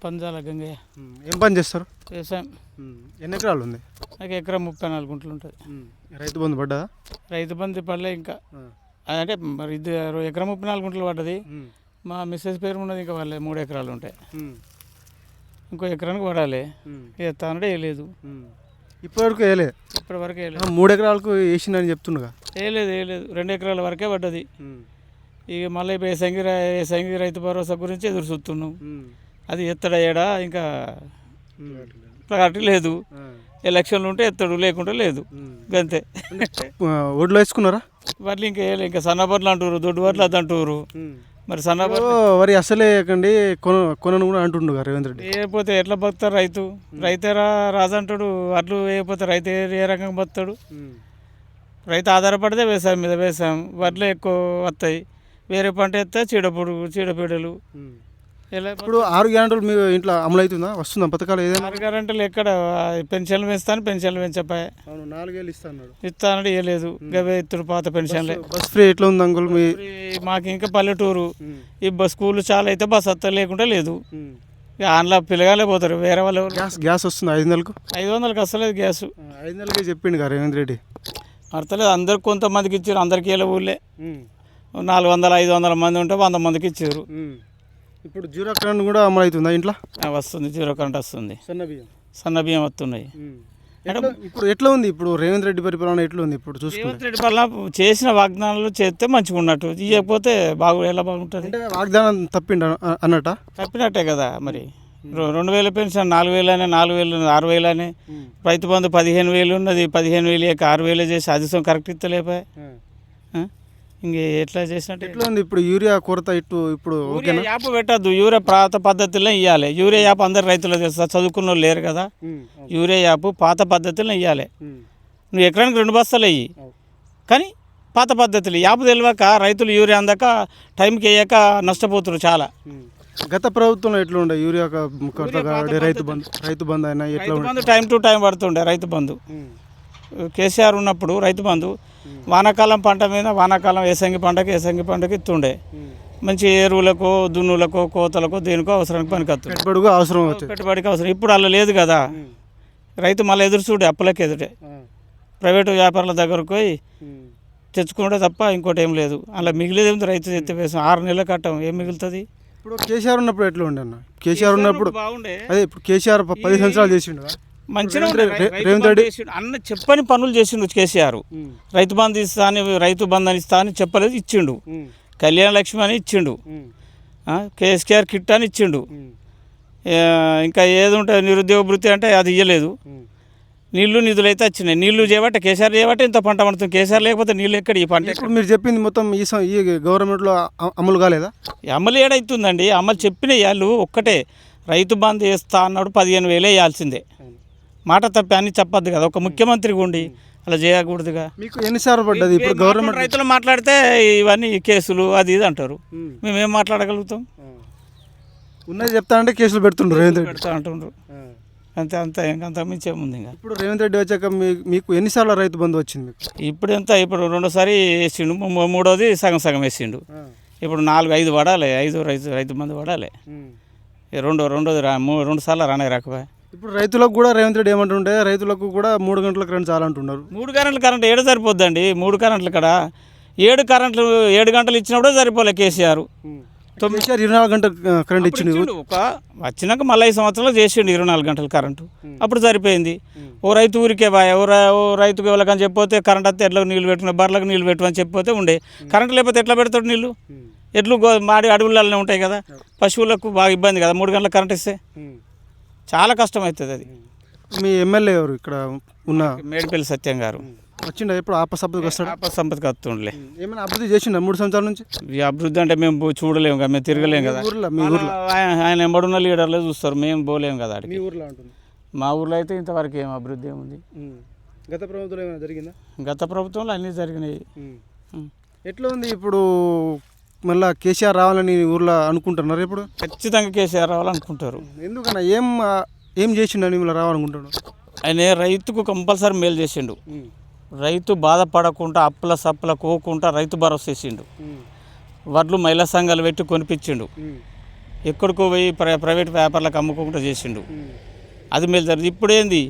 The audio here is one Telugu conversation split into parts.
పంజాల గంగయ్య. ఏం పని చేస్తారు? వ్యవసాయం. ఎన్ని ఎకరాలు ఉంది? నాకు ఎకరం 34 గుంటలు ఉంటుంది. రైతు బంధు పడ్డా? రైతు బంధు పడలే ఇంకా. అంటే మరి ఇది ఎకరం 34 గుంటలు పడ్డది. మా మిస్సెస్ పేరు ఉన్నది, ఇంకా వాళ్ళే 3 ఎకరాలు ఉంటాయి. ఇంకో ఎకరానికి పడాలి. ఎత్తానంటే వేయలేదు. ఇప్పటివరకు వేయలేదు? ఇప్పటివరకు వేయలేదు. 3 ఎకరాలకు వేసిందని చెప్తుండగా? వేయలేదు 2 ఎకరాల వరకే పడ్డది. ఇక మళ్ళీ ఇప్పుడు సంగి రైతు భరోసా గురించి ఎదురు చూస్తున్నాం. అది ఎత్తడయ్యాడా ఇంకా క్లారిటీ లేదు. ఎలక్షన్లు ఉంటే ఎత్తడు, లేకుంటే లేదు, అంతే. ఒడ్లు వేసుకున్నారా? వడ్లు ఇంకా వేయలే. ఇంకా సన్నబడ్లు అంటారు, దొడ్డు వడ్లు అది అంటారు. మరి సన్నబడ్లు వరి అసలే కండి కొనను కూడా అంటుండు రేవంత్ రెడ్డి. వేయకపోతే ఎట్లా బతారు? రైతేరా రాజు అంటాడు. వడ్లు వేయకపోతే రైతు ఏ రకంగా బతాడు? రైతు ఆధారపడితే వ్యవసాయం మీద. వ్యవసాయం వడ్లు ఎక్కువ వస్తాయి, వేరే పంట వేస్తే చీడపీడలు. ఇప్పుడు 6 గ్యారెంటీలు మీ ఇంట్లో అమలు అవుతుందా? వస్తుందా పథకాలు? ఏదైనా 6 గ్యారెంటీలు ఎక్కడ? పెన్షన్లు పెంచుతాను, పెన్షన్లు పెంచపాయి. 4 ఏళ్ళు ఇస్తానంటే ఇవ్వలేదు. గవే ఇత్తడు పాత పెన్షన్లే. బస్ ఫ్రీ ఎట్లా ఉంది అంకుల్? మాకు ఇంకా పల్లెటూరు. ఈ స్కూల్ చాలా అయితే బస్ వస్తా, లేకుంటే లేదు. అందులో పిల్లగాలే పోతారు వేరే వాళ్ళు. గ్యాస్ వస్తుంది 500కు? 500కి వస్తలేదు గ్యాస్. 500కే చెప్పిండు కదా రేవంత్ రెడ్డి. అర్థలేదు. అందరికి కొంతమందికి ఇచ్చారు, అందరికి వెళ్ళే ఊళ్ళే. 400-500 మంది ఉంటే 100 మందికి ఇచ్చారు. ఇప్పుడు జీరో కరెంట్ కూడా అమలు అవుతుందా ఇంట్లో? వస్తుంది, జీరో కరెంట్ వస్తుంది. సన్న బియ్యం వస్తున్నాయి. ఇప్పుడు ఎట్లా ఉంది ఇప్పుడు రేవంత్ రెడ్డి పరిపాలన? ఎట్లా ఉంది ఇప్పుడు చూసుకుంటే? రేవంత్ రెడ్డి పరిపాలన చేసిన వాగ్దానాలు చేస్తే మంచిగా ఉన్నట్టు, ఇవ్వకపోతే ఎలా బాగుంటుంది? వాగ్దానం తప్పిండ అన్నట్ట? తప్పినట్టే కదా మరి. 2000 పెన్షన్ 4000 అని, 4000 6000 అని. రైతు బంధు 15,000 ఉన్నది, 15,000 6,000 చేసి అది కరెక్ట్ ఇస్తలేపాయి. ఇంక ఎట్లా చేసినట్టు? ఎట్లా ఉంది ఇప్పుడు యూరియా కొరత? ఇప్పుడు యాప్ పెట్టద్దు. యూరియా పాత పద్ధతిలో ఇవ్వాలి. యూరియా యాప్ అందరు రైతులు చేస్తారు, చదువుకున్న వాళ్ళు లేరు కదా. యూరియా యాప్ పాత పద్ధతిలో ఇవ్వాలి. నువ్వు ఎకరానికి 2 బస్తాలు వెయ్యి, కానీ పాత పద్ధతులు. యాప్ తెలియక రైతులు యూరియా అందక టైంకి వేయక నష్టపోతున్నారు చాలా. గత ప్రభుత్వంలో ఎట్లా ఉండే యూరియా కొరత? రైతు బంధు అయినా ఎట్లా? Time to time పడుతుండే Rythu Bandhu. KCR ఉన్నప్పుడు రైతు బంధు వానాకాలం పంట మీద వానాకాలం ఏసంగి పంటకి ఇస్తుండే. మంచి ఎరువులకు, దున్నులకు, కోతలకు, దేనికో అవసరానికి పనికొస్తుంది. పెట్టుబడికి అవసరం. ఇప్పుడు అలా లేదు కదా. రైతు మళ్ళీ ఎదురు చూడే, అప్పులకి ఎదుటే. ప్రైవేటు వ్యాపారుల దగ్గరకు పోయి తెచ్చుకుంటే తప్ప ఇంకోటి ఏం లేదు. అలా మిగిలేదు ఏమి? రైతు ఎత్తి వేసాం 6 నెలల కట్టం, ఏం మిగులుతుంది? ఇప్పుడు కేసీఆర్ ఉన్నప్పుడు ఎట్లా ఉండే అన్న? కేసీఆర్ ఉన్నప్పుడు బాగుండే. అదే ఇప్పుడు కేసీఆర్ 10 సంవత్సరాలు చేసిండు. మంచిగా రేవంత్ రెడ్డి అన్న చెప్పని పనులు చేసిండు కేసీఆర్. రైతు బంధు ఇస్తా అని, రైతు బంధు అని ఇస్తా అని చెప్పలేదు, ఇచ్చిండు. కళ్యాణ లక్ష్మి అని ఇచ్చిండు. కేసీఆర్ కిట్ అని ఇచ్చిండు. ఇంకా ఏది ఉంటుంది నిరుద్యోగ వృత్తి అంటే అది ఇవ్వలేదు. నిధులు అయితే వచ్చినాయి. నీళ్లు చేయబట్టే, కేసీఆర్ చేయబట్టే ఇంత పంట పడుతుంది. కేసీఆర్ లేకపోతే నీళ్ళు ఎక్కడ? ఈ పంట ఇప్పుడు మీరు చెప్పింది మొత్తం ఈ గవర్నమెంట్లో అమలు కాలేదా? అమలు ఏడవుతుందండి. అమలు చెప్పిన వాళ్ళు ఒక్కటే, రైతు బంధు వేస్తా అన్నాడు, 15,000 వేయాల్సిందే. మాట తప్పి అని చెప్పద్దు కదా. ఒక ముఖ్యమంత్రికి ఉండి అలా చేయకూడదుగా. మీకు ఎన్నిసార్లు పడ్డది? ఇప్పుడు గవర్నమెంట్ రైతులు మాట్లాడితే ఇవన్నీ కేసులు అది ఇది అంటారు. మేమేం మాట్లాడగలుగుతాం? ఉన్నది చెప్తా అంటే కేసులు పెడుతుండ్రు, పెడతా అంటుండ్రు. అంత మించి ఏముంది? ఇంకా ఇప్పుడు రేవంత్ రెడ్డి వచ్చాక మీకు ఎన్నిసార్లు రైతు బంధు వచ్చింది? ఇప్పుడు 2సారి వేసిండు, 3వది సగం వేసిండు. ఇప్పుడు 4-5 పడాలి. 5 రైతు బంధు పడాలి. 2 సార్లు రాకపోయా. ఇప్పుడు రైతులకు కూడా రేవంత్ రెడ్డి ఏమంటుంటే, రైతులకు కూడా 3 గంటల కరెంట్ చాలా అంటున్నారు. 3 గంటల కరెంట్ ఏడు సరిపోద్దండి. 3 కరెంట్లు ఇక్కడ 7 గంటలు ఇచ్చినప్పుడే సరిపోలే కేసీఆర్. 24 గంటల కరెంట్ ఇచ్చిండు. వచ్చినాక మళ్ళీ 5 సంవత్సరాలు చేసిండు 24 గంటల కరెంటు. అప్పుడు సరిపోయింది. ఓ రైతు ఊరికే బాయ్, ఓ రైతుకు ఎవరికని చెప్పితే కరెంట్ వస్తే ఎట్లా నీళ్ళు పెట్టుకుని, బర్రెలకు నీళ్ళు పెట్టమని చెప్పితే ఉండే. కరెంట్ లేకపోతే ఎట్లా పెడతాడు నీళ్ళు? ఎట్లు మాడి అడవులనే ఉంటాయి కదా. పశువులకు బాగా ఇబ్బంది కదా 3 గంటల కరెంట్ ఇస్తే. చాలా కష్టం అవుతుంది అది. మీ ఎమ్మెల్యే ఎవరు ఇక్కడ ఉన్న? మేడిపల్లి సత్యం గారు. వచ్చిండ ఎప్పుడు ఆపసంపదకి వస్తాడు? ఆపసంపదకి వస్తుండలే. ఏమైనా అభివృద్ధి చేసిండ 3 సంవత్సరాల నుంచి? అభివృద్ధి అంటే మేము చూడలేము కదా, మేము తిరగలేము కదా. ఆయన ఎంబడున్న లీడర్లే చూస్తారు, మేము పోలేము కదా. మీ ఊర్లో అంటుంది? మా ఊర్లో అయితే ఇంతవరకు ఏం అభివృద్ధి ఏముంది? గత ప్రభుత్వంలో ఏమైనా జరిగిందా? గత ప్రభుత్వంలో అన్నీ జరిగినాయి. ఎట్లా ఉంది ఇప్పుడు? మళ్ళీ కేసీఆర్ రావాలని ఊర్లో అనుకుంటున్నారు ఇప్పుడు? ఖచ్చితంగా కేసీఆర్ రావాలనుకుంటారు. ఎందుకన్నా ఏం చేసిండు మిమ్మల్ని రావాలనుకుంటున్నాడు? ఆయన రైతుకు కంపల్సరీ మేలు చేసిండు. రైతు బాధపడకుండా అప్పుల సప్పుల కోకుండా రైతు భరోసా చేసిండు. వడ్లు మహిళా సంఘాలు పెట్టి కొనిపించిండు. ఎక్కడికో పోయి ప్రైవేట్ వ్యాపారాలకు అమ్ముకోకుండా చేసిండు. అది మేలు జరిగింది. ఇప్పుడేంది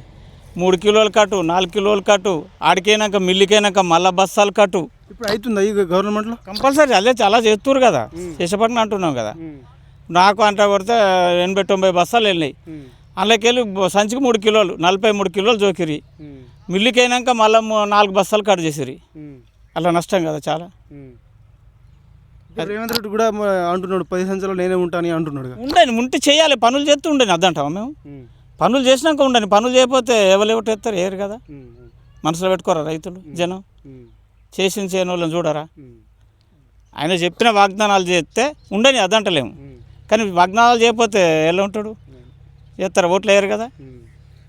3 కిలోలు కట్టు, 4 కిలోలు కట్టు, ఆడికైనాక మిల్లికైనాక మళ్ళా బస్తాలు కట్టు. ఇప్పుడు అవుతుందా ఈ గవర్నమెంట్లో? కంపల్సరీ అదే చాలా చేస్తున్నారు కదా, చేసేపట్న అంటున్నాం కదా. నాకు అంట కొడితే 80-90 బస్తాలు వెళ్ళినాయి. అందులోకెళ్ళి సంచికి 3 కిలోలు 43 కిలోలు జోకిరి. మిల్లికైనాక మళ్ళీ 4 బస్తాలు కట్ చేసిరి. అలా నష్టం కదా చాలా. రేవంత్ రెడ్డి కూడా అంటున్నాడు 10 సంవత్సరాలు నేనే ఉంటాను అంటున్నాడు. ఉండని ఉంటే చేయాలి, పనులు చేస్తూ ఉండని అద్దంటాం మేము. పనులు చేసినాక ఉండని, పనులు చేయకపోతే ఎవరు ఎత్తారు ఏరు కదా. మనసులో పెట్టుకోరా రైతులు జనం, చేసిన చేయని వాళ్ళని చూడరా. ఆయన చెప్పిన వాగ్దానాలు చేస్తే ఉండని అద్దంటలేము, కానీ వాగ్దానాలు చేయకపోతే ఎలా ఉంటాడు, చేస్తారు ఓట్లు వేయరు కదా.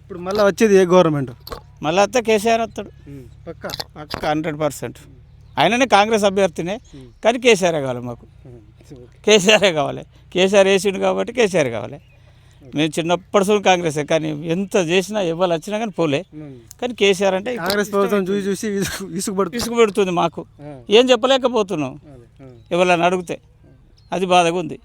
ఇప్పుడు మళ్ళీ వచ్చేది ఏ గవర్నమెంట్? మళ్ళీ వస్తే కేసీఆర్ వస్తాడు పక్కా. పక్క 100%. ఆయననే కాంగ్రెస్ అభ్యర్థినే, కానీ కేసీఆరే కావాలి మాకు. కేసీఆరే కావాలి. కేసీఆర్ వేసిండు కాబట్టి కేసీఆర్ కావాలి. మేము చిన్నప్పటి నుంచి కాంగ్రెసే, కానీ ఎంత చేసినా ఎవరు వచ్చినా కానీ పోలే. కానీ కేసీఆర్ అంటే కాంగ్రెస్ ప్రభుత్వం చూసి చూసి ఇసుకు పెడుతుంది మాకు. ఏం చెప్పలేకపోతున్నాం ఎవరైనా అడిగితే, అది బాధగా ఉంది.